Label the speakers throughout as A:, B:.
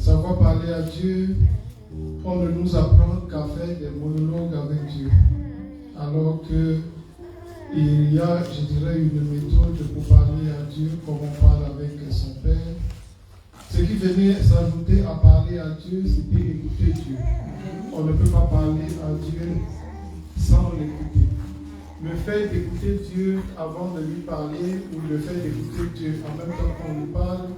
A: savoir parler à Dieu, on ne nous apprend qu'à faire des monologues avec Dieu. Alors que il y a, je dirais, une méthode pour parler à Dieu comme on parle avec son Père. Ce qui venait s'ajouter à parler à Dieu, c'était écouter Dieu. On ne peut pas parler à Dieu sans l'écouter. Le fait d'écouter Dieu avant de lui parler ou le fait d'écouter Dieu en même temps qu'on lui parle,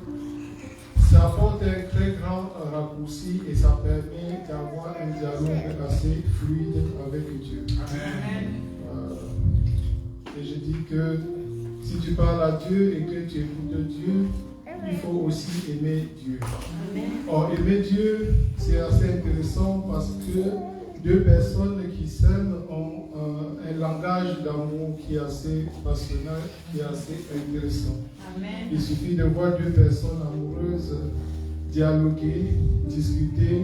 A: ça apporte un très grand raccourci et ça permet d'avoir un dialogue assez fluide avec Dieu. Et je dis que si tu parles à Dieu et que tu écoutes Dieu, il faut aussi aimer Dieu. Or, aimer Dieu, c'est assez intéressant parce que deux personnes qui s'aiment ont un langage d'amour qui est assez passionnel, qui est assez intéressant.
B: Amen.
A: Il suffit de voir deux personnes amoureuses dialoguer, discuter,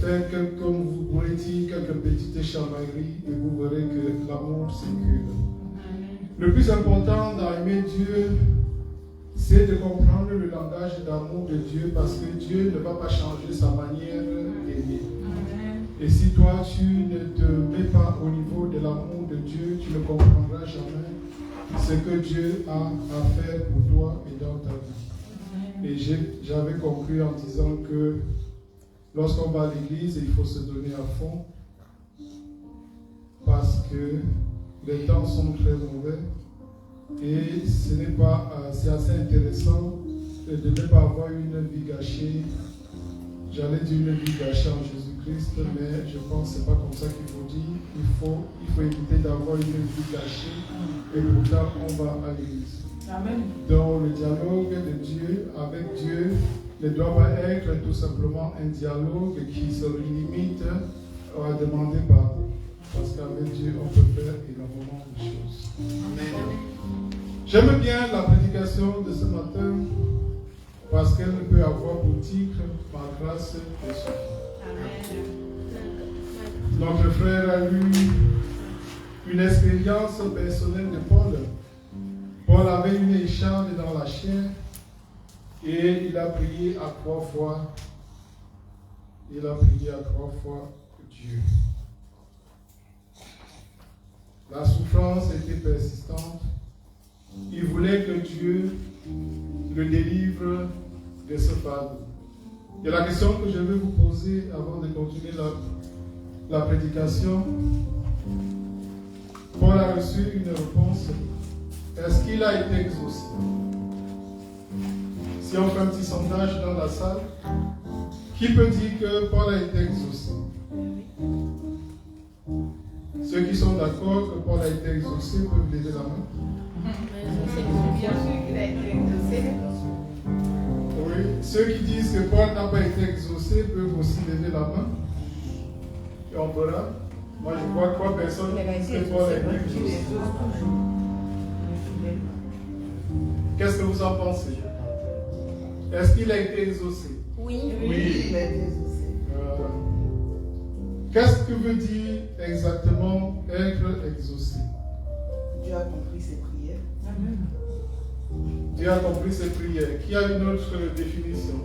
A: faire comme vous pourrez dire, quelques petites chamailleries et vous verrez que l'amour circule. Le plus important dans aimer Dieu, c'est de comprendre le langage d'amour de Dieu parce que Dieu ne va pas changer sa manière d'aimer. Et si toi tu ne te mets pas au niveau de l'amour de Dieu, tu ne comprendras jamais ce que Dieu a à faire pour toi et dans ta vie. Et j'avais conclu en disant que lorsqu'on va à l'église, il faut se donner à fond parce que les temps sont très mauvais et ce n'est pas, c'est assez intéressant de ne pas avoir une vie gâchée. J'allais dire une vie gâchée en Jésus-Christ, mais je pense que ce n'est pas comme ça qu'il faut dire. Il faut éviter d'avoir une vie gâchée et pourtant on va à l'église.
B: Amen.
A: Donc le dialogue de Dieu avec Dieu ne doit pas être tout simplement un dialogue qui se limite à demander pardon. Parce qu'avec Dieu, on peut faire énormément de choses. Amen. J'aime bien la prédication de ce matin parce qu'elle peut avoir pour titre « Ma grâce est suffisante ». Notre frère a eu une expérience personnelle de Paul. Paul avait une écharpe dans la chair et il a prié à 3 fois. Il a prié à 3 fois Dieu. La souffrance était persistante. Il voulait que Dieu le délivre de ce fardeau. Et la question que je vais vous poser avant de continuer la prédication, Paul a reçu une réponse. Est-ce qu'il a été exaucé? Si on fait un petit sondage dans la salle, qui peut dire que Paul a été exaucé? Ceux qui sont d'accord que Paul a été exaucé peuvent lever la main.
B: Bien sûr qu'il a été exaucé.
A: Oui. Ceux qui disent que Paul n'a pas été exaucé peuvent aussi lever la main. Et on verra. Moi, je vois 3 personnes qui disent que Paul a été exaucé. Qu'est-ce que vous en pensez? Est-ce qu'il a été exaucé?
B: Oui.
C: Oui, il a été exaucé.
A: Qu'est-ce que veut dire exactement être exaucé?
C: Dieu a compris ses prières.
B: Amen.
A: Dieu a compris ses prières. Qui a une autre définition?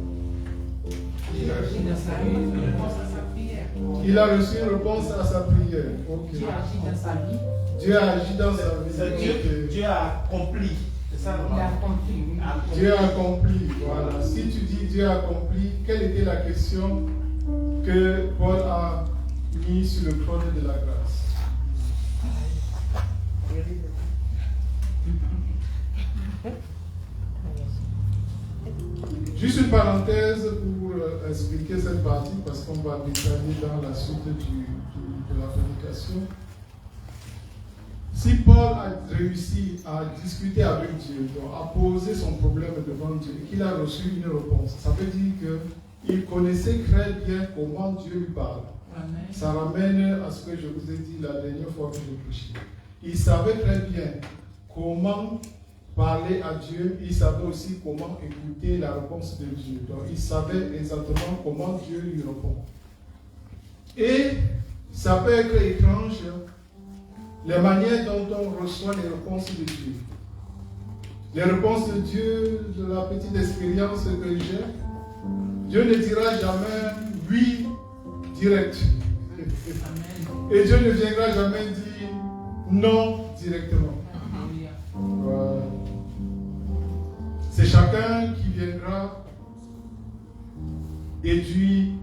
B: Dieu a agi dans sa vie, une réponse à sa prière.
A: Il a reçu une réponse à sa prière. Okay.
B: Dieu a agi dans sa vie.
A: Dieu a agi dans sa vie.
D: C'est
A: Okay.
D: Dieu a accompli. C'est ça le
B: Il a accompli. Oui.
A: Dieu a accompli. Voilà. Si tu dis Dieu a accompli, quelle était la question que Paul a mis sur le trône de la grâce? Juste une parenthèse pour expliquer cette partie parce qu'on va détailler dans la suite de la prédication. Si Paul a réussi à discuter avec Dieu, donc à poser son problème devant Dieu, et qu'il a reçu une réponse, ça veut dire qu'il connaissait très bien comment Dieu lui parle.
B: Amen.
A: Ça ramène à ce que je vous ai dit la dernière fois que j'ai prêché. Il savait très bien comment parler à Dieu, il savait aussi comment écouter la réponse de Dieu. Donc il savait exactement comment Dieu lui répond. Et ça peut être étrange, les manières dont on reçoit les réponses de Dieu. Les réponses de Dieu, de la petite expérience que j'ai, Dieu ne dira jamais oui direct. Et Dieu ne viendra jamais dire non directement. Voilà. C'est chacun qui viendra déduire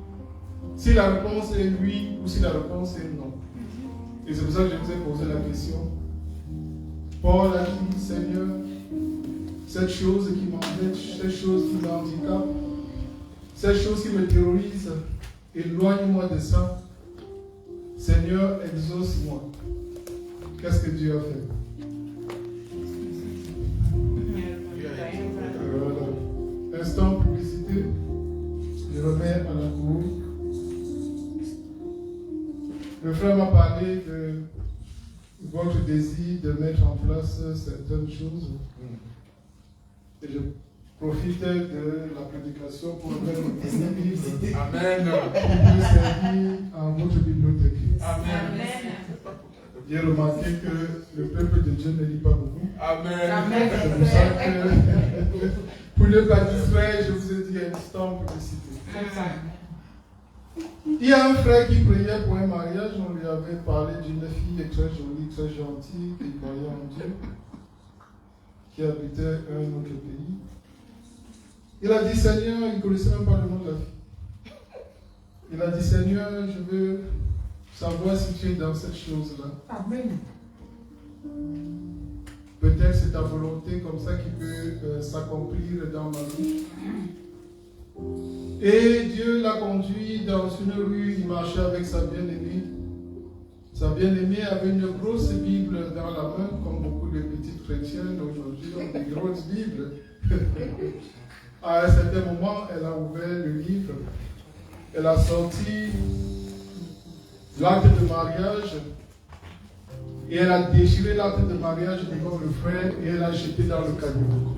A: si la réponse est oui ou si la réponse est non. Et c'est pour ça que je vous ai posé la question. Paul a dit, Seigneur, cette chose qui m'embête, cette chose qui m'handicape, cette chose qui me terrorise, éloigne-moi de ça. Seigneur, exauce-moi. Qu'est-ce que Dieu a fait? Voilà. Instant publicité. Je remets à la cour. Le frère m'a parlé de votre désir de mettre en place certaines choses. Et je profite de la prédication pour mettre un livre.
B: Amen.
A: Qui peut servir à votre bibliothèque.
B: Amen.
A: J'ai remarqué que le peuple de Dieu ne lit pas beaucoup.
B: Amen.
A: C'est pour ça que, pour ne pas distraire, je vous ai dit instant publicité. Il y a un frère qui priait pour un mariage, on lui avait parlé d'une fille très jolie, très gentille, qui croyait en Dieu, qui habitait un autre pays. Il a dit, Seigneur, il ne connaissait même pas le nom de la fille. Il a dit, Seigneur, je veux savoir si tu es dans cette chose-là.
B: Amen.
A: Peut-être c'est ta volonté comme ça qui peut s'accomplir dans ma vie. Et Dieu l'a conduit dans une rue, il marchait avec sa bien-aimée. Sa bien-aimée avait une grosse Bible dans la main, comme beaucoup de petites chrétiennes aujourd'hui ont des grosses Bibles. À un certain moment, elle a ouvert le livre, elle a sorti l'acte de mariage et elle a déchiré l'acte de mariage devant le frère et elle l'a jeté dans le caniveau.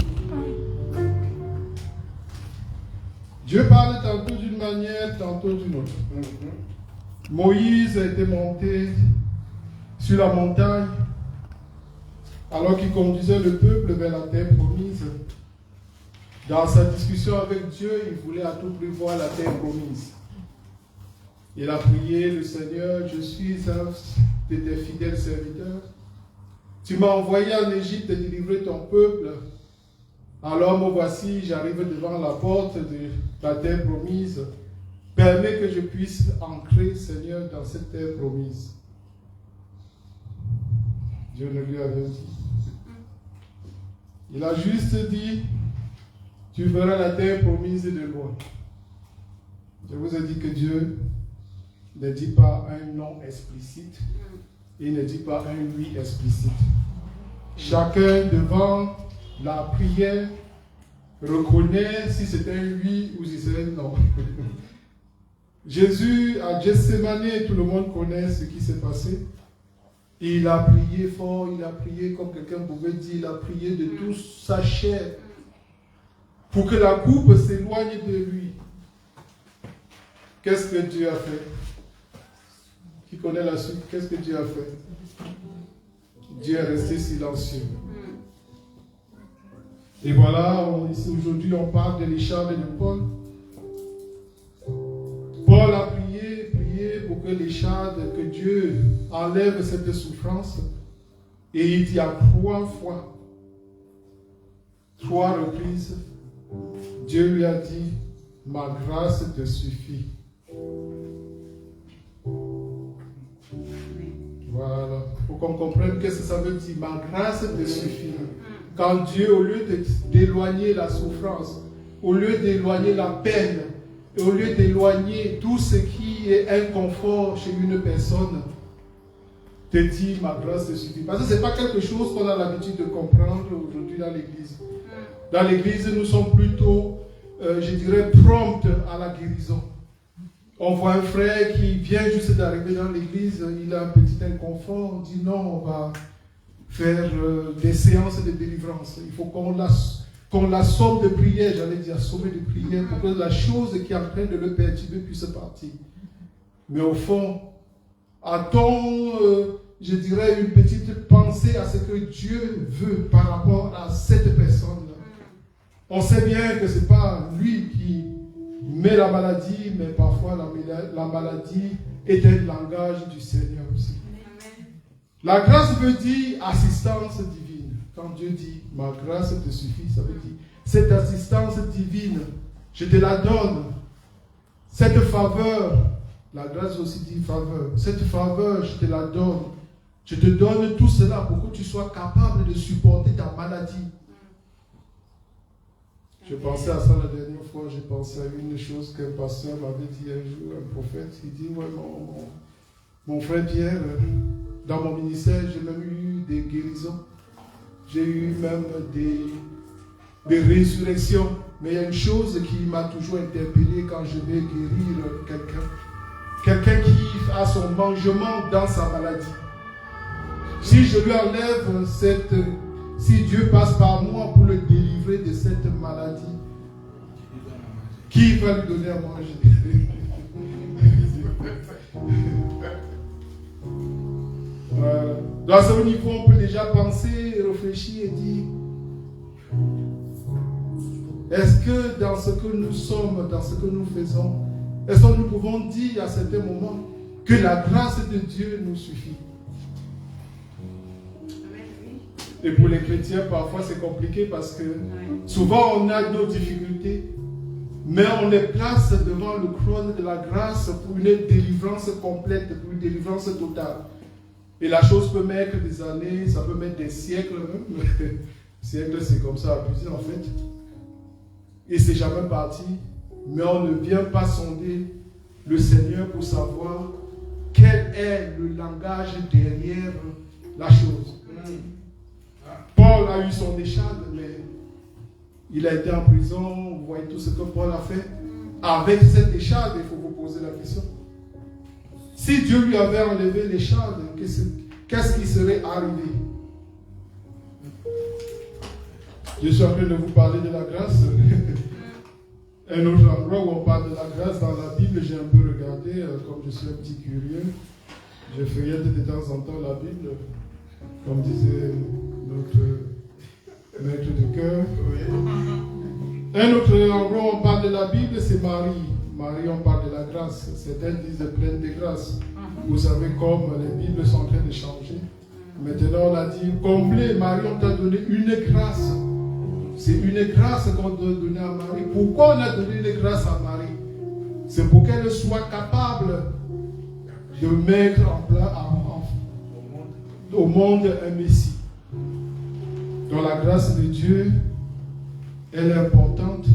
A: Dieu parle tantôt d'une manière, tantôt d'une autre. Moïse était monté sur la montagne alors qu'il conduisait le peuple vers la terre promise. Dans sa discussion avec Dieu, il voulait à tout prix voir la terre promise. Il a prié le Seigneur, je suis un de tes fidèles serviteurs. Tu m'as envoyé en Égypte délivrer ton peuple. Alors me voici, j'arrive devant la porte de la terre promise. Permets que je puisse entrer, Seigneur, dans cette terre promise. Dieu ne lui a rien dit. Il a juste dit, tu verras la terre promise de loin. Je vous ai dit que Dieu ne dit pas un non explicite. Il ne dit pas un oui explicite. Chacun devant la prière reconnaît si c'était un oui ou si c'était un non. Jésus à Gethsémane, tout le monde connaît ce qui s'est passé. Il a prié fort, il a prié comme quelqu'un pouvait dire, il a prié de toute sa chair pour que la coupe s'éloigne de lui. Qu'est-ce que Dieu a fait? Qui connaît la suite? Qu'est-ce que Dieu a fait? Dieu est resté silencieux. Et voilà, ici aujourd'hui on parle de l'écharpe de Paul. Paul a prié pour que l'écharpe, que Dieu enlève cette souffrance. Et il dit à 3 fois, 3 reprises, Dieu lui a dit, ma grâce te suffit. Voilà. Il faut qu'on comprenne qu'est-ce que ça veut dire. Ma grâce te suffit. Quand Dieu, au lieu d'éloigner la souffrance, au lieu d'éloigner la peine, et au lieu d'éloigner tout ce qui est inconfort chez une personne, te dit ma grâce te suffit. Parce que ce n'est pas quelque chose qu'on a l'habitude de comprendre aujourd'hui dans l'église. Dans l'église, nous sommes plutôt, je dirais, promptes à la guérison. On voit un frère qui vient juste d'arriver dans l'église, il a un petit inconfort, on dit non, on va faire des séances de délivrance. Il faut qu'on l'assomme de prière, j'allais dire assommer de prière, pour que la chose qui est en train de le perturber puisse partir. Mais au fond, a-t-on, je dirais, une petite pensée à ce que Dieu veut par rapport à cette personne-là? On sait bien que ce n'est pas lui qui mais parfois la maladie est un langage du Seigneur aussi. La grâce veut dire assistance divine. Quand Dieu dit ma grâce te suffit, ça veut dire cette assistance divine, je te la donne. Cette faveur, la grâce aussi dit faveur, cette faveur, je te la donne. Je te donne tout cela pour que tu sois capable de supporter ta maladie. Je pensais à ça la dernière fois, j'ai pensé à une chose qu'un pasteur m'avait dit un jour, un prophète, il dit, ouais, mon frère Pierre, dans mon ministère, j'ai même eu des guérisons, j'ai eu même des résurrections, mais il y a une chose qui m'a toujours interpellé quand je vais guérir quelqu'un qui a son mangement dans sa maladie. Si je lui enlève si Dieu passe par moi pour le délivrer de cette maladie, qui va lui donner à manger? Voilà. Dans ce niveau, on peut déjà penser, réfléchir et dire, est-ce que dans ce que nous sommes, dans ce que nous faisons, est-ce que nous pouvons dire à certains moments que la grâce de Dieu nous suffit? Et pour les chrétiens, parfois c'est compliqué parce que souvent on a nos difficultés, mais on les place devant le trône de la grâce pour une délivrance complète, pour une délivrance totale. Et la chose peut mettre des années, ça peut mettre des siècles même. Siècle, c'est comme ça abusé en fait. Et c'est jamais parti. Mais on ne vient pas sonder le Seigneur pour savoir quel est le langage derrière la chose. Paul a eu son échade, mais il a été en prison. Vous voyez tout ce que Paul a fait. Avec cette échade, il faut vous poser la question. Si Dieu lui avait enlevé l'échade, qu'est-ce qui serait arrivé? Je suis en train de vous parler de la grâce. Un autre endroit où on parle de la grâce dans la Bible, j'ai un peu regardé, comme je suis un petit curieux. Je feuillette de temps en temps la Bible, comme disait notre maître de cœur. Un autre endroit où on parle de la Bible, c'est Marie. Marie, on parle de la grâce. Certains disent pleine de grâce. Vous savez comme les Bibles sont en train de changer. Maintenant, on a dit, comblé, Marie, on t'a donné une grâce. C'est une grâce qu'on doit donner à Marie. Pourquoi on a donné une grâce à Marie? C'est pour qu'elle soit capable de mettre au monde un Messie. Donc la grâce de Dieu, elle est importante.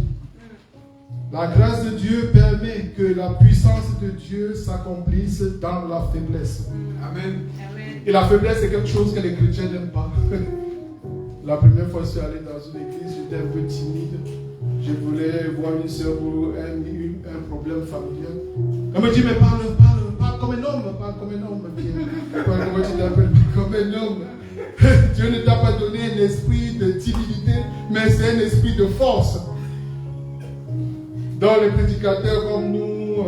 A: La grâce de Dieu permet que la puissance de Dieu s'accomplisse dans la faiblesse. Amen. Et la faiblesse, c'est quelque chose que les chrétiens n'aiment pas. La première fois que je suis allé dans une église, j'étais un peu timide. Je voulais voir une soeur pour un problème familial. Elle me dit, mais parle comme un homme, parle comme un homme. Comment tu t'appelles? Comme un homme. Dieu ne t'a pas donné un esprit de timidité, mais c'est un esprit de force. Dans les prédicateurs comme nous,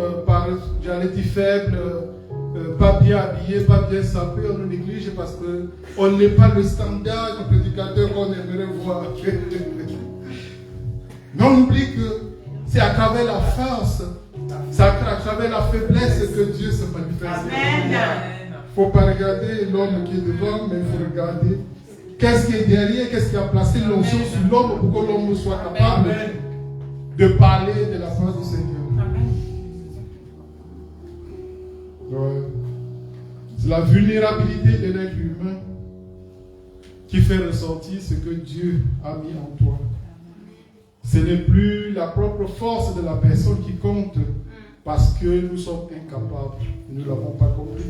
A: j'allais dire faibles, pas bien habillés, pas bien sapés, on nous néglige parce qu'on n'est pas le standard du prédicateur qu'on aimerait voir. Mais on oublie que c'est à travers la force, c'est à travers la faiblesse que Dieu se manifeste. Il ne faut pas regarder l'homme qui est devant, mais il faut regarder qu'est-ce qui est derrière, qu'est-ce qui a placé l'onction sur l'homme pour que l'homme soit capable de parler de la face du Seigneur. Ouais. C'est la vulnérabilité de l'être humain qui fait ressortir ce que Dieu a mis en toi. Ce n'est plus la propre force de la personne qui compte parce que nous sommes incapables. Nous ne l'avons pas compris.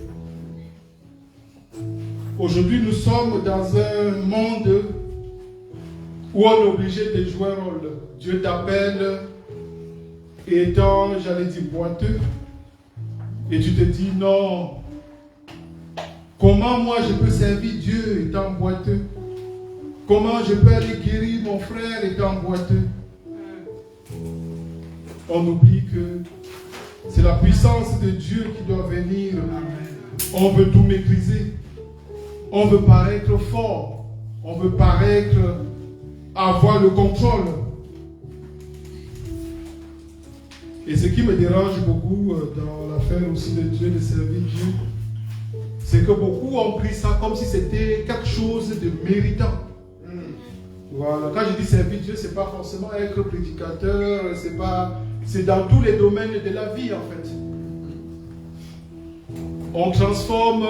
A: Aujourd'hui, nous sommes dans un monde où on est obligé de jouer un rôle. Dieu t'appelle étant, j'allais dire, boiteux. Et tu te dis, non, comment moi je peux servir Dieu étant boiteux? Comment je peux aller guérir mon frère étant boiteux? On oublie que c'est la puissance de Dieu qui doit venir. On veut tout maîtriser. On veut paraître fort. On veut paraître avoir le contrôle. Et ce qui me dérange beaucoup dans l'affaire aussi de Dieu, de servir Dieu, c'est que beaucoup ont pris ça comme si c'était quelque chose de méritant. Voilà. Quand je dis servir Dieu, c'est pas forcément être prédicateur, c'est dans tous les domaines de la vie en fait. On transforme,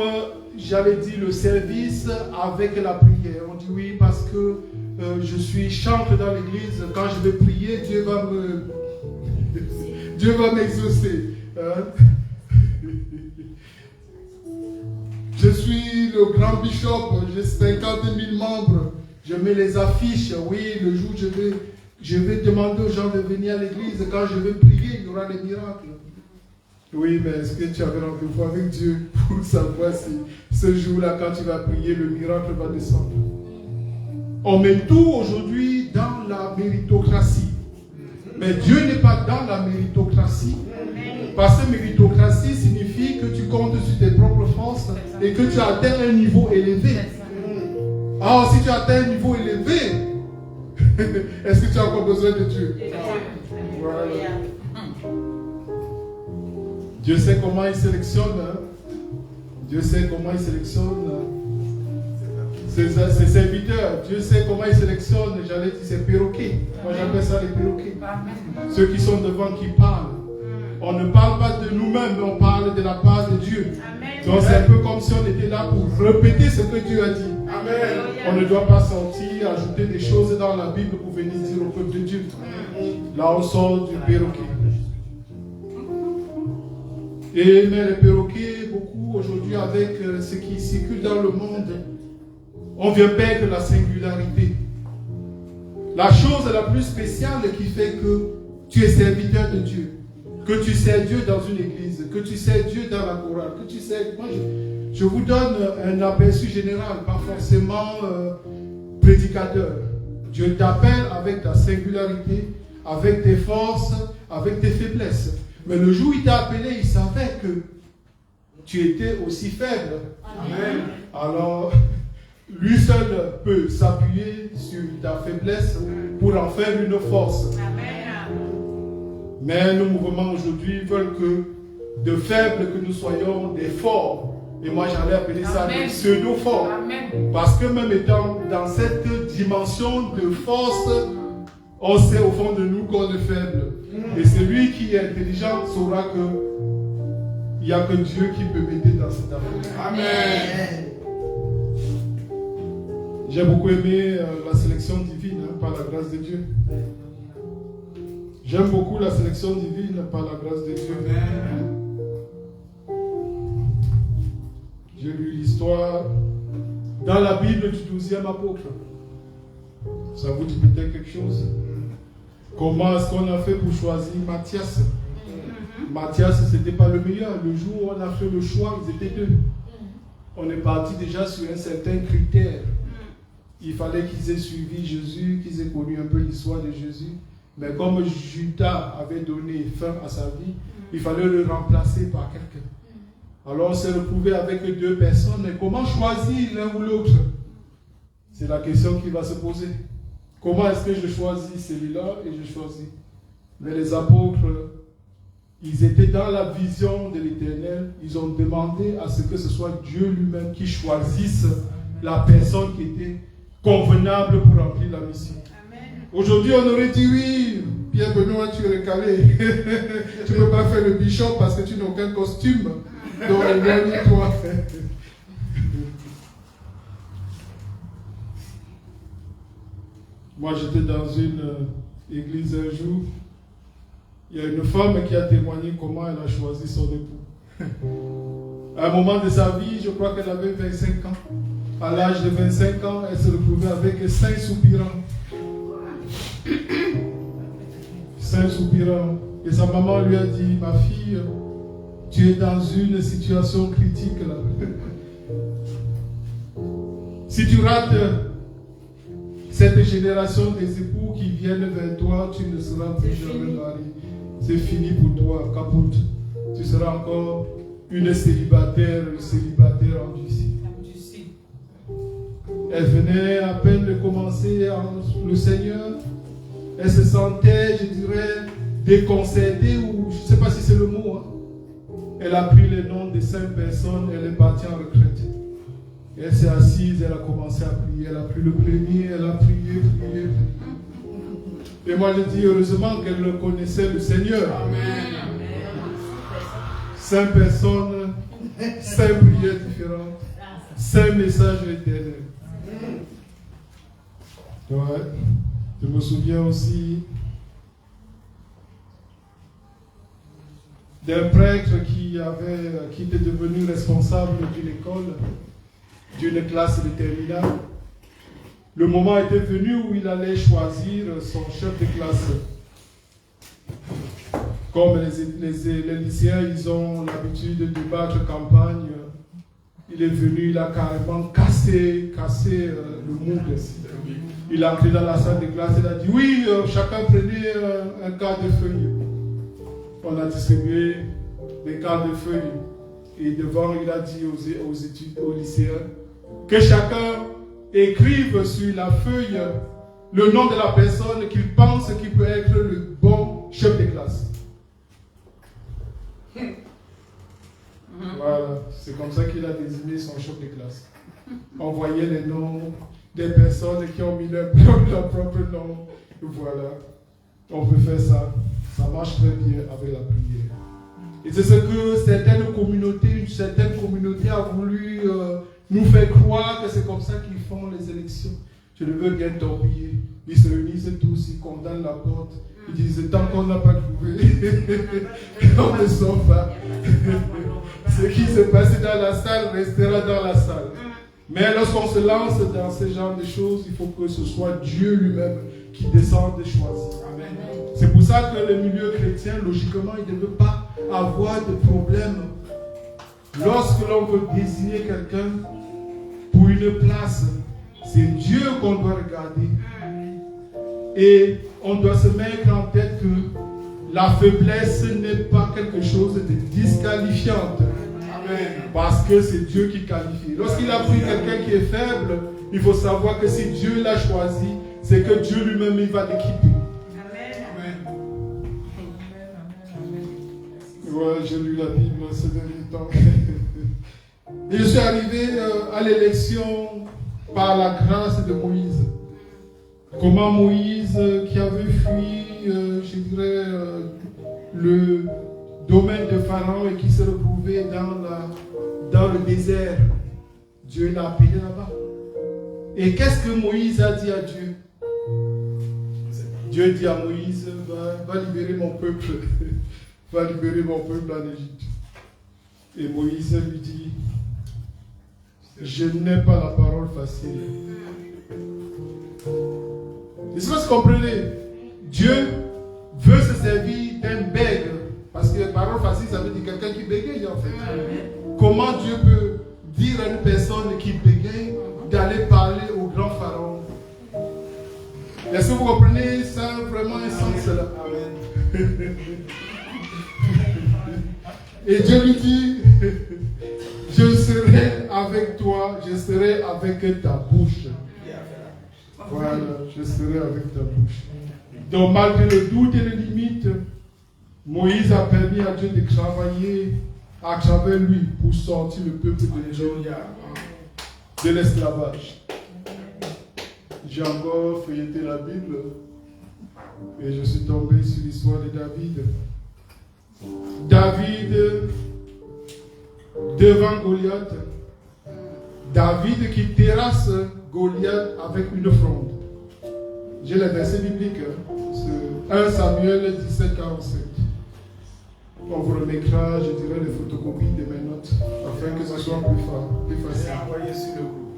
A: j'avais dit, le service avec la prière. On dit oui parce que je suis chantre dans l'église, quand je vais prier, Dieu va m'exaucer. Je suis le grand bishop, j'ai 50 000 membres, je mets les affiches. Oui, le jour où je vais demander aux gens de venir à l'église, quand je vais prier, il y aura des miracles. Oui, mais est-ce que tu avais rendez-vous avec Dieu pour savoir si ce jour-là, quand tu vas prier, le miracle va descendre? On met tout aujourd'hui dans la méritocratie. Mais Dieu n'est pas dans la méritocratie. Parce que méritocratie signifie que tu comptes sur tes propres forces et que tu as atteint un niveau élevé. Alors, si tu as atteint un niveau élevé, est-ce que tu as encore besoin de Dieu? Voilà. Dieu sait comment il sélectionne. Dieu sait comment il sélectionne ses serviteurs. Dieu sait comment il sélectionne, j'allais dire, ses perroquets. Moi j'appelle ça les perroquets. Ceux qui sont devant, qui parlent. On ne parle pas de nous-mêmes, mais on parle de la part de Dieu. Donc c'est un peu comme si on était là pour répéter ce que Dieu a dit. Amen. On ne doit pas sortir, ajouter des choses dans la Bible pour venir dire au peuple de Dieu. Là on sort du perroquet. Et mais les perroquets, beaucoup aujourd'hui avec ce qui circule dans le monde, on vient perdre la singularité. La chose la plus spéciale qui fait que tu es serviteur de Dieu, que tu sers Dieu dans une église, que tu sers Dieu dans la chorale, que tu sers... Moi, je vous donne un aperçu général, pas forcément prédicateur. Dieu t'appelle avec ta singularité, avec tes forces, avec tes faiblesses. Mais le jour où il t'a appelé, il savait que tu étais aussi faible. Amen. Alors, lui seul peut s'appuyer sur ta faiblesse pour en faire une force. Amen. Mais nos mouvements aujourd'hui veulent que de faibles que nous soyons des forts. Et moi j'allais appeler ça des pseudo-forts. Parce que même étant dans cette dimension de force, on sait au fond de nous qu'on est faible. Et celui qui est intelligent saura que il n'y a que Dieu qui peut m'aider dans cette affaire. Amen. J'ai beaucoup aimé la sélection divine par la grâce de Dieu. J'aime beaucoup la sélection divine par la grâce de Dieu. J'ai lu l'histoire dans la Bible du 12e apôtre. Ça vous dit peut-être quelque chose? Comment est-ce qu'on a fait pour choisir Matthias? Matthias, ce n'était pas le meilleur. Le jour où on a fait le choix, ils étaient deux. On est parti déjà sur un certain critère. Il fallait qu'ils aient suivi Jésus, qu'ils aient connu un peu l'histoire de Jésus. Mais comme Judas avait donné fin à sa vie, il fallait le remplacer par quelqu'un. Alors on s'est retrouvé avec deux personnes. Et comment choisir l'un ou l'autre? C'est la question qui va se poser. Comment est-ce que je choisis celui-là et je choisis? Mais les apôtres, ils étaient dans la vision de l'Éternel. Ils ont demandé à ce que ce soit Dieu lui-même qui choisisse la personne qui était convenable pour remplir la mission. Aujourd'hui, on aurait dit oui, Pierre Benoît, tu es recalé. Tu ne peux pas faire le bishop parce que tu n'as aucun costume. Donc, éloigne-toi. Moi, j'étais dans une église un jour. Il y a une femme qui a témoigné comment elle a choisi son époux. À un moment de sa vie, je crois qu'elle avait 25 ans. À l'âge de 25 ans, elle se retrouvait avec 5 soupirants. 5 soupirants. Et sa maman lui a dit, ma fille, tu es dans une situation critique là. Si tu rates cette génération des époux qui viennent vers toi, tu ne seras plus jamais marié. C'est fini pour toi, capote. Tu seras encore une célibataire endurcie. Elle venait à peine de commencer le Seigneur. Elle se sentait, je dirais, déconcertée ou c'est le mot. Hein. Elle a pris les noms des 5 personnes, elle est partie en retraite. Et elle s'est assise, elle a commencé à prier. Elle a pris le premier, elle a prié. Et moi je dis heureusement qu'elle connaissait le Seigneur. Amen. 5 personnes, 5 prières différentes, 5 messages éternels. Ouais. Je me souviens aussi d'un prêtre qui était devenu responsable d'une école, d'une classe de terminale. Le moment était venu où il allait choisir son chef de classe. Comme les lycéens, ils ont l'habitude de battre campagne, il est venu, il a carrément cassé le mood. Il a entré dans la salle de classe, il a dit oui, chacun prenait un quart de feuille. On a distribué des quarts de feuilles. Et devant, il a dit aux lycéens que chacun écrive sur la feuille le nom de la personne qu'il pense qui peut être le bon chef de classe. Voilà, c'est comme ça qu'il a désigné son chef de classe. On voyait les noms des personnes qui ont mis leur propre nom. Voilà, on peut faire ça. Ça marche très bien avec la prière. Et c'est ce que une certaine communauté a voulu nous faire croire que c'est comme ça qu'ils font les élections. Je ne veux rien torpiller. Ils se réunissent tous, ils condamnent la porte. Ils disent tant qu'on n'a pas trouvé, on ne sort pas. Ce qui se passe dans la salle restera dans la salle. Mais lorsqu'on se lance dans ce genre de choses, il faut que ce soit Dieu lui-même qui descende et choisit. Amen. C'est pour ça que le milieu chrétien, logiquement, il ne veut pas avoir de problème. Lorsque l'on veut désigner quelqu'un pour une place, c'est Dieu qu'on doit regarder. Et on doit se mettre en tête que la faiblesse n'est pas quelque chose de disqualifiante. Amen. Parce que c'est Dieu qui qualifie. Lorsqu'il a pris quelqu'un qui est faible, il faut savoir que si Dieu l'a choisi, c'est que Dieu lui-même il va l'équiper. Amen. Ouais, j'ai lu la Bible ces derniers temps. Et je suis arrivé à l'élection par la grâce de Moïse. Comment Moïse, qui avait fui, je dirais, le domaine de Pharaon et qui se retrouvait dans le désert, Dieu l'a appelé là-bas. Et qu'est-ce que Moïse a dit à Dieu? Dieu dit à Moïse, va libérer mon peuple, va libérer mon peuple en Égypte. Et Moïse lui dit, je n'ai pas la parole facile. Et si vous comprenez, Dieu veut se servir d'un bègue. Parce que parole facile, ça veut dire quelqu'un qui bégaye en fait. Comment Dieu peut dire à une personne qui bégaye d'aller parler au grand pharaon? Est-ce que vous comprenez ça vraiment un sens là? Amen. Et Dieu lui dit, je serai avec toi, je serai avec ta bouche. Voilà, je serai avec ta bouche. Donc malgré le doute et les limites, Moïse a permis à Dieu de travailler à travers lui pour sortir le peuple de Dieu de l'esclavage. J'ai encore feuilleté la Bible et je suis tombé sur l'histoire de David. David devant Goliath. David qui terrasse Goliath avec une fronde. J'ai les versets bibliques. 1 Samuel 17, 47. On vous remettra, je dirais, les photocopies de mes notes afin que ce soit plus facile. Envoyé sur le groupe.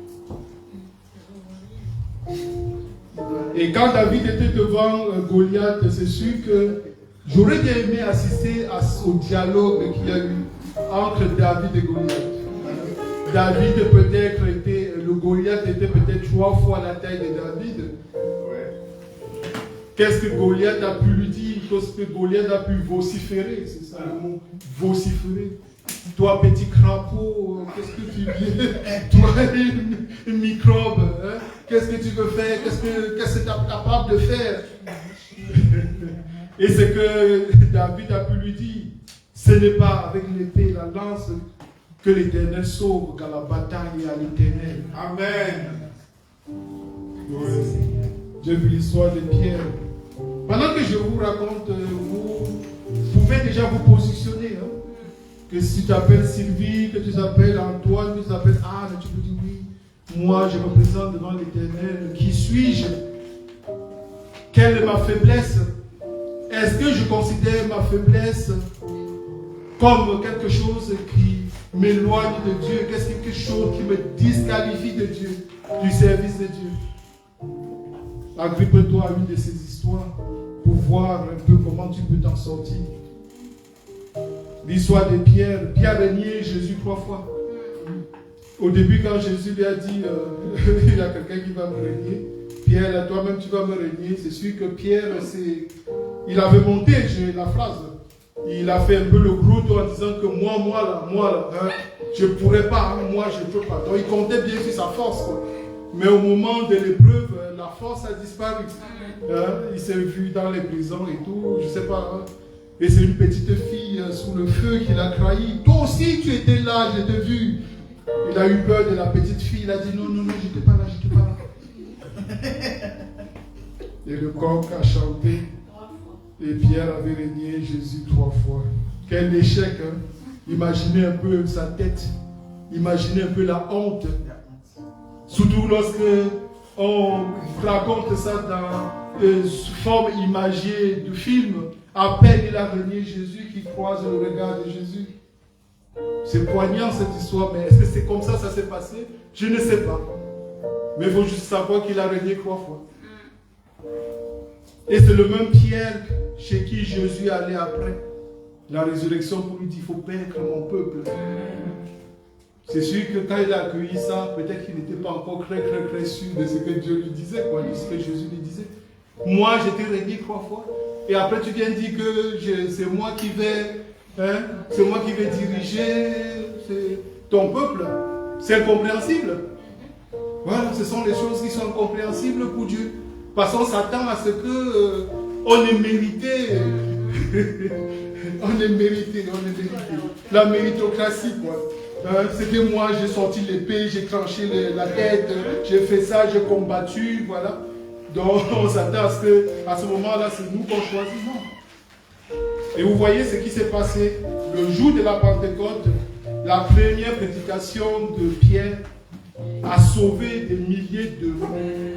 A: Et quand David était devant Goliath, c'est sûr que j'aurais bien aimé assister au dialogue qu'il y a eu entre David et Goliath. David peut-être était, le Goliath était peut-être 3 fois la taille de David. Ouais. Qu'est-ce que Goliath a pu lui dire? Qu'est-ce que Goliath a pu vociférer? C'est ça le mot, vociférer. Toi, petit crapaud, qu'est-ce que tu viens? Toi, une microbe, hein? Qu'est-ce que tu veux faire? Qu'est-ce que tu es capable de faire? Et c'est que David a pu lui dire, ce n'est pas avec l'épée et la lance que l'Éternel sauve, car la bataille est à l'Éternel. Amen. Ouais. J'ai vu l'histoire de Pierre. Pendant que je vous raconte, vous pouvez déjà vous positionner. Hein? Que si tu t'appelles Sylvie, que tu t'appelles Antoine, que tu t'appelles Anne, tu peux dire oui. Moi, je me présente devant l'Éternel. Qui suis-je? Quelle est ma faiblesse? Est-ce que je considère ma faiblesse comme quelque chose qui m'éloigne de Dieu? Qu'est-ce quelque chose qui me disqualifie de Dieu, du service de Dieu? Agrippe-toi à une de ces histoires pour voir un peu comment tu peux t'en sortir. L'histoire de Pierre. Pierre a nié Jésus 3 fois. Au début, quand Jésus lui a dit il y a quelqu'un qui va me régner, Pierre, toi-même tu vas me régner. C'est sûr que Pierre, il avait monté la phrase. Il a fait un peu le gros en disant que moi, hein, je ne pourrais pas, hein, moi je ne peux pas. Donc il comptait bien sur sa force. Quoi. Mais au moment de l'épreuve, la force a disparu. Hein, il s'est vu dans les prisons et tout, je ne sais pas. Hein. Et c'est une petite fille sous le feu qui l'a trahi. Toi aussi tu étais là, je t'ai vu. Il a eu peur de la petite fille, il a dit non, je n'étais pas là, je n'étais pas là. Et le coq a chanté. Et Pierre avait régné Jésus 3 fois. Quel échec, hein? Imaginez un peu sa tête. Imaginez un peu la honte. Surtout lorsque on raconte ça dans sous forme imagée de film. À peine il a régné Jésus qui croise le regard de Jésus. C'est poignant cette histoire, mais est-ce que c'est comme ça ça s'est passé? Je ne sais pas. Mais il faut juste savoir qu'il a régné 3 fois. Et c'est le même Pierre chez qui Jésus allait après la résurrection pour lui dire, il faut vaincre mon peuple. C'est sûr que quand il a accueilli ça, peut-être qu'il n'était pas encore très sûr de ce que Dieu lui disait, quoi, de ce que Jésus lui disait. Moi, j'étais régné 3 fois. Et après, tu viens dire que c'est moi qui vais, hein, c'est moi qui vais diriger ton peuple. C'est incompréhensible. Voilà, ce sont les choses qui sont incompréhensibles pour Dieu. Parce qu'on s'attend à ce que on est mérité. on est mérité. La méritocratie, quoi. C'était moi, j'ai sorti l'épée, j'ai tranché la tête, j'ai fait ça, j'ai combattu, voilà. Donc on s'attend à ce que, à ce moment-là, c'est nous qu'on choisit. Non. Et vous voyez ce qui s'est passé le jour de la Pentecôte, la première prédication de Pierre a sauvé des milliers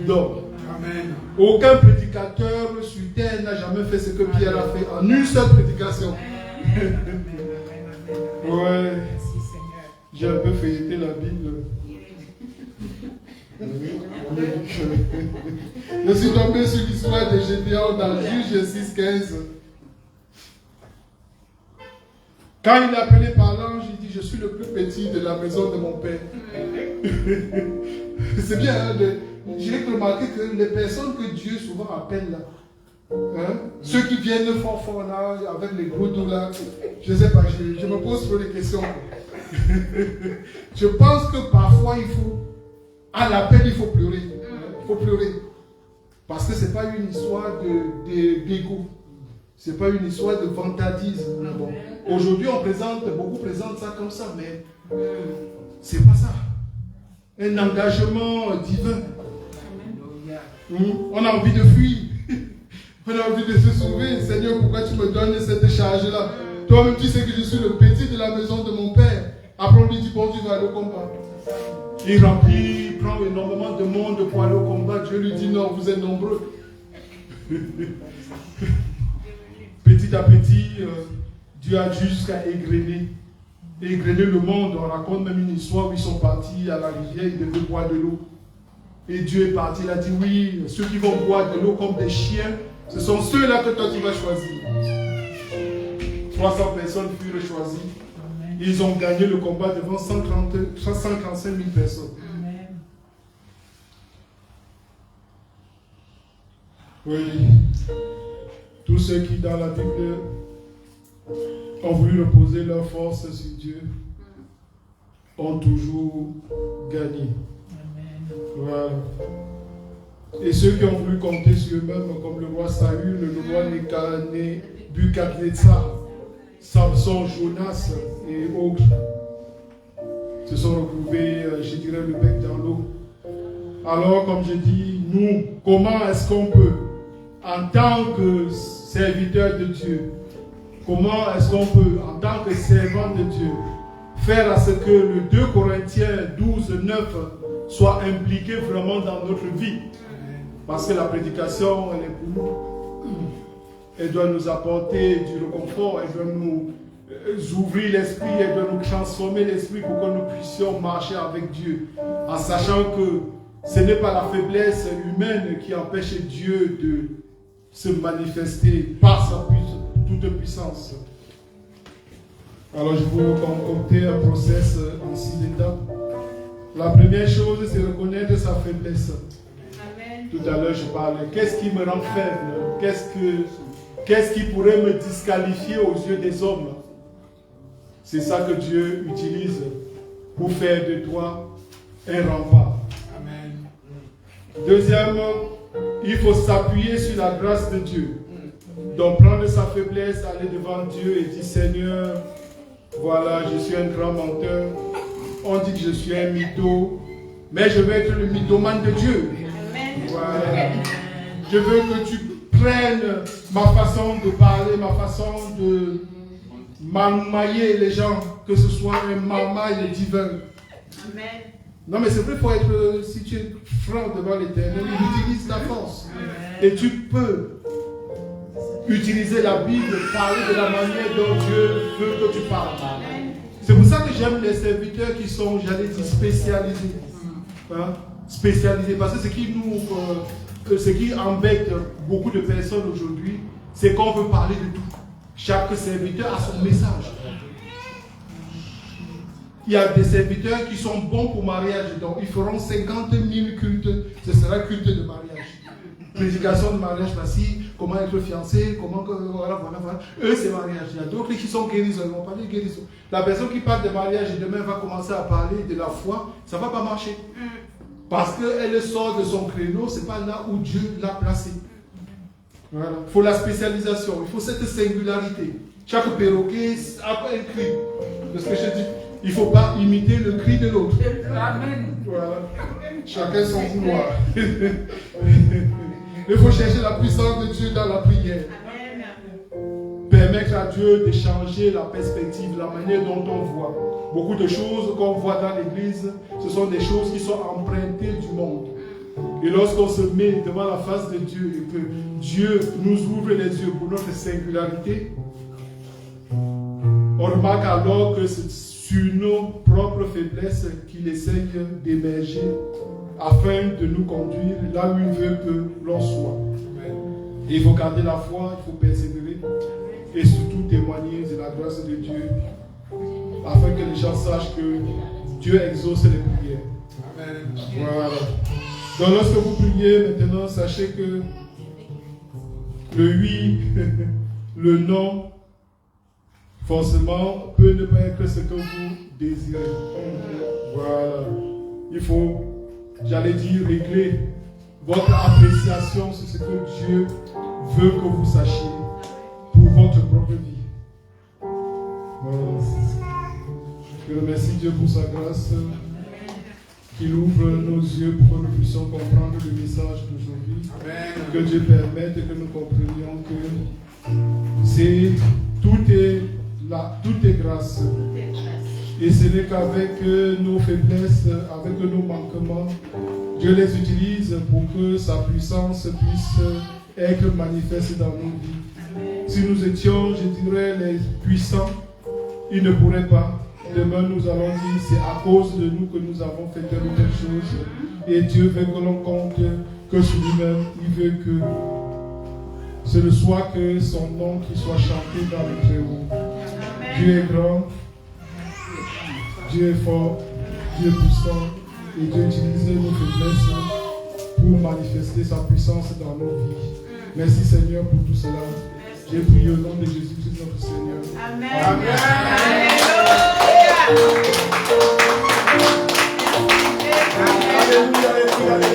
A: d'hommes. Amen. Aucun prédicateur sur terre n'a jamais fait ce que Pierre a fait en une seule prédication. Ouais. J'ai un peu feuilleté la Bible. Je suis tombé sur l'histoire de Gédéon dans Juge 6,15. Quand il est appelé par l'ange, il dit, je suis le plus petit de la maison de mon père. C'est bien, hein, j'ai remarqué que les personnes que Dieu souvent appelle là, hein, ceux qui viennent fort là, avec les gros dos là, je ne sais pas, je me pose trop de questions. Je pense que parfois il faut, à l'appel il faut pleurer. Il faut pleurer. Parce que ce n'est pas une histoire d'ego. Ce n'est pas une histoire de vantardisme. Bon. Aujourd'hui beaucoup présentent ça comme ça, mais ce n'est pas ça. Un engagement divin. On a envie de fuir. On a envie de se sauver. Seigneur, pourquoi tu me donnes cette charge-là? Toi-même, tu sais que je suis le petit de la maison de mon père. Après, on lui dit, bon, tu vas aller au combat. Il prend énormément de monde pour aller au combat. Dieu lui dit, non, vous êtes nombreux. Petit à petit, Dieu a dû jusqu'à égrener le monde. On raconte même une histoire où ils sont partis à la rivière, ils devaient boire de l'eau. Et Dieu est parti, il a dit, oui, ceux qui vont boire de l'eau comme des chiens, ce sont ceux-là que toi tu vas choisir. 300 personnes furent choisies. Ils ont gagné le combat devant 135 000 personnes. Amen. Oui. Tous ceux qui dans la Bible ont voulu reposer leur force sur Dieu ont toujours gagné. Amen. Voilà. Et ceux qui ont voulu compter sur eux-mêmes, comme le roi Saül, le roi Nebuchadnezzar, Samson, Jonas et autres, se sont retrouvés, je dirais, le bec dans l'eau. Alors, comme je dis, nous, comment est-ce qu'on peut, en tant que serviteur de Dieu, comment est-ce qu'on peut, en tant que servant de Dieu, faire à ce que le 2 Corinthiens 12, 9 soit impliqué vraiment dans notre vie? Parce que la prédication, elle est pour nous. Elle doit nous apporter du réconfort, elle doit nous ouvrir l'esprit, elle doit nous transformer l'esprit pour que nous puissions marcher avec Dieu, en sachant que ce n'est pas la faiblesse humaine qui empêche Dieu de se manifester par sa toute puissance. Alors je vous concocter un process en 6 étapes. La première chose, c'est reconnaître sa faiblesse. Amen. Tout à l'heure, je parlais. Qu'est-ce qui me rend faible? Qu'est-ce qui pourrait me disqualifier aux yeux des hommes? C'est ça que Dieu utilise pour faire de toi un rempart. Amen. Deuxièmement, il faut s'appuyer sur la grâce de Dieu. Donc prendre sa faiblesse, aller devant Dieu et dire: Seigneur, voilà, je suis un grand menteur. On dit que je suis un mytho, mais je veux être le mythomane de Dieu. Amen. Voilà. Je veux que tu prennes ma façon de parler, ma façon de marmailler les gens, que ce soit un marmaille divin. Amen. Non, mais c'est vrai, il faut être, si tu es franc devant l'Éternel, il utilise ta force. Amen. Et tu peux utiliser la Bible, parler de la manière dont Dieu veut que tu parles. Amen. C'est pour ça que j'aime les serviteurs qui sont, j'allais dire, spécialisés. Hein? Spécialisés. Parce que ce qui embête beaucoup de personnes aujourd'hui, c'est qu'on veut parler de tout. Chaque serviteur a son message. Il y a des serviteurs qui sont bons pour mariage, donc ils feront 50 000 cultes. Ce sera culte de mariage. Prédication de mariage facile, comment être fiancé, comment que, voilà. Eux, c'est mariage. Il y a d'autres qui sont guérisseurs, ils vont parler de guérison. La personne qui parle de mariage et demain va commencer à parler de la foi, ça ne va pas marcher. Parce qu'elle sort de son créneau, ce n'est pas là où Dieu l'a placé. Voilà. Il faut la spécialisation, il faut cette singularité. Chaque perroquet a un cri. C'est ce que je dis. Il ne faut pas imiter le cri de l'autre. Amen. Voilà. Chacun son vouloir. Il faut chercher la puissance de Dieu dans la prière. Amen. Permettre à Dieu de changer la perspective, la manière dont on voit. Beaucoup de choses qu'on voit dans l'église, ce sont des choses qui sont empruntées du monde. Et lorsqu'on se met devant la face de Dieu et que Dieu nous ouvre les yeux pour notre singularité, on remarque alors que c'est sur nos propres faiblesses qu'il essaye d'émerger afin de nous conduire là où il veut que l'on soit. Et il faut garder la foi, il faut persévérer et surtout témoigner de la grâce de Dieu afin que les gens sachent que Dieu exauce les prières. Amen. Voilà. Donc lorsque vous priez maintenant, sachez que le oui, le non, forcément, peut ne pas être ce que vous désirez. Voilà. Il faut, j'allais dire, régler votre appréciation sur ce que Dieu veut que vous sachiez pour votre propre vie. Voilà. Je remercie Dieu pour sa grâce, qu'il ouvre nos yeux pour que nous puissions comprendre le message d'aujourd'hui. Que Dieu permette que nous comprenions que tout est grâce. Et ce n'est qu'avec nos faiblesses, avec nos manquements, Dieu les utilise pour que sa puissance puisse être manifeste dans nos vies. Si nous étions, je dirais, les puissants, ils ne pourraient pas. Demain, nous allons dire, c'est à cause de nous que nous avons fait telle ou telle chose. Et Dieu veut que l'on compte que sur lui-même, il veut que ce ne soit que son nom qui soit chanté dans le Très-Haut. Dieu est grand, Dieu est fort, Dieu est puissant, et Dieu utilise nos faiblesses pour manifester sa puissance dans nos vies. Merci Seigneur pour tout cela. J'ai prié au nom de Jésus-Christ notre Seigneur. Amen. Amen. Amen. Alléluia.